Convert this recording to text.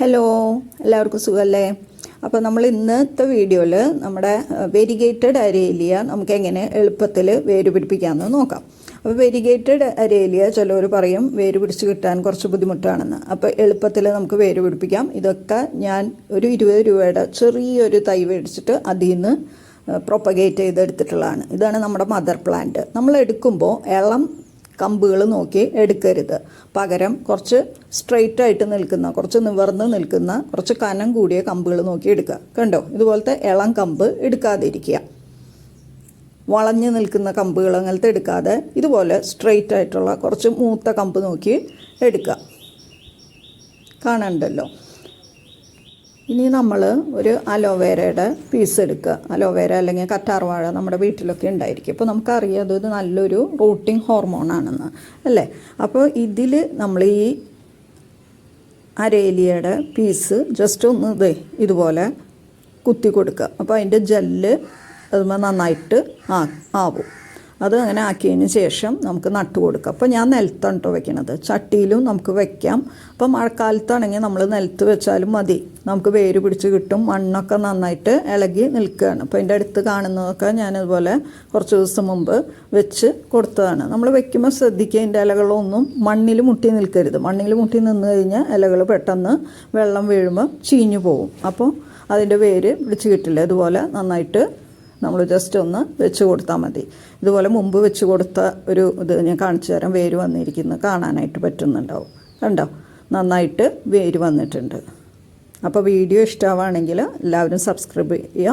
Hello, എല്ലാവർക്കും സുഖമല്ലേ? അപ്പോൾ നമ്മൾ ഇന്നത്തെ വീഡിയോയിൽ നമ്മുടെ വെരിഗേറ്റഡ് അരേലിയ നമുക്ക് എങ്ങനെ എളുപ്പത്തിൽ വേര് പിടിപ്പിക്കാമെന്ന് നോക്കാം. അപ്പോൾ വെരിഗേറ്റഡ് അരേലിയ ചിലവർ പറയും വേര് പിടിച്ച് കിട്ടാൻ കുറച്ച് ബുദ്ധിമുട്ടാണെന്ന്. അപ്പോൾ എളുപ്പത്തിൽ നമുക്ക് വേര് പിടിപ്പിക്കാം. ഇതൊക്കെ ഞാൻ ഒരു 20 രൂപയുടെ ചെറിയൊരു തൈ മേടിച്ചിട്ട് അതിൽ നിന്ന് പ്രൊപ്പഗേറ്റ് ചെയ്തെടുത്തിട്ടുള്ളതാണ്. ഇതാണ് നമ്മുടെ മദർ പ്ലാന്റ്. നമ്മൾ എടുക്കുമ്പോൾ ഇളം കമ്പുകൾ നോക്കി എടുക്കരുത്. പകരം കുറച്ച് സ്ട്രെയിറ്റ് ആയിട്ട് നിൽക്കുന്ന, കുറച്ച് നിവർന്ന് നിൽക്കുന്ന, കുറച്ച് കനം കൂടിയ കമ്പുകൾ നോക്കി എടുക്കുക. കണ്ടോ, ഇതുപോലത്തെ ഇളം കമ്പ് എടുക്കാതിരിക്കുക. വളഞ്ഞ് നിൽക്കുന്ന കമ്പുകൾ അങ്ങനത്തെ എടുക്കാതെ ഇതുപോലെ സ്ട്രെയിറ്റ് ആയിട്ടുള്ള കുറച്ച് മൂത്ത കമ്പ് നോക്കി എടുക്കുക. കാണണ്ടല്ലോ. ഇനി നമ്മൾ ഒരു അലോവേരയുടെ പീസ് എടുക്കുക. അലോവേര അല്ലെങ്കിൽ കറ്റാർവാഴ നമ്മുടെ വീട്ടിലൊക്കെ ഉണ്ടായിരിക്കും. അപ്പോൾ നമുക്കറിയാം അതൊരു നല്ലൊരു റൂട്ടിങ് ഹോർമോണാണെന്ന് അല്ലേ. അപ്പോൾ ഇതിൽ നമ്മൾ ഈ അരേലിയയുടെ പീസ് ജസ്റ്റ് ഒന്ന് ഇതുപോലെ കുത്തി കൊടുക്കുക. അപ്പോൾ അതിൻ്റെ ജെല്ല് അതുമ്പോൾ നന്നായിട്ട് ആവും. അത് അങ്ങനെ ആക്കിയതിന് ശേഷം നമുക്ക് നട്ടു കൊടുക്കാം. അപ്പോൾ ഞാൻ നിലത്താണ് കേട്ടോ വെക്കണത്. ചട്ടിയിലും നമുക്ക് വെക്കാം. അപ്പോൾ മഴക്കാലത്താണെങ്കിൽ നമ്മൾ നിലത്ത് വെച്ചാലും മതി, നമുക്ക് വേര് പിടിച്ച് കിട്ടും. മണ്ണൊക്കെ നന്നായിട്ട് ഇളകി നിൽക്കുകയാണ്. അപ്പോൾ അതിൻ്റെ അടുത്ത് കാണുന്നതൊക്കെ ഞാനതുപോലെ കുറച്ച് ദിവസം മുമ്പ് വെച്ച് കൊടുത്തതാണ്. നമ്മൾ വെക്കുമ്പോൾ ശ്രദ്ധിക്കുക, അതിൻ്റെ ഇലകളൊന്നും മണ്ണിൽ മുട്ടി നിൽക്കരുത്. മണ്ണിൽ മുട്ടി നിന്ന് കഴിഞ്ഞാൽ ഇലകൾ പെട്ടെന്ന് വെള്ളം വീഴുമ്പോൾ ചീഞ്ഞു പോകും. അപ്പോൾ അതിൻ്റെ വേര് പിടിച്ച് കിട്ടില്ല. ഇതുപോലെ നന്നായിട്ട് നമ്മൾ ജസ്റ്റ് ഒന്ന് വെച്ച് കൊടുത്താൽ മതി. ഇതുപോലെ മുമ്പ് വെച്ച് കൊടുത്ത ഒരു ഇത് ഞാൻ കാണിച്ചു തരാം. വേര് വന്നിരിക്കുന്നത് കാണാനായിട്ട് പറ്റുന്നുണ്ടാവും. കണ്ടോ, നന്നായിട്ട് വേര് വന്നിട്ടുണ്ട്. അപ്പോൾ വീഡിയോ ഇഷ്ടമാവുകയാണെങ്കിൽ എല്ലാവരും സബ്സ്ക്രൈബ് ചെയ്യുക.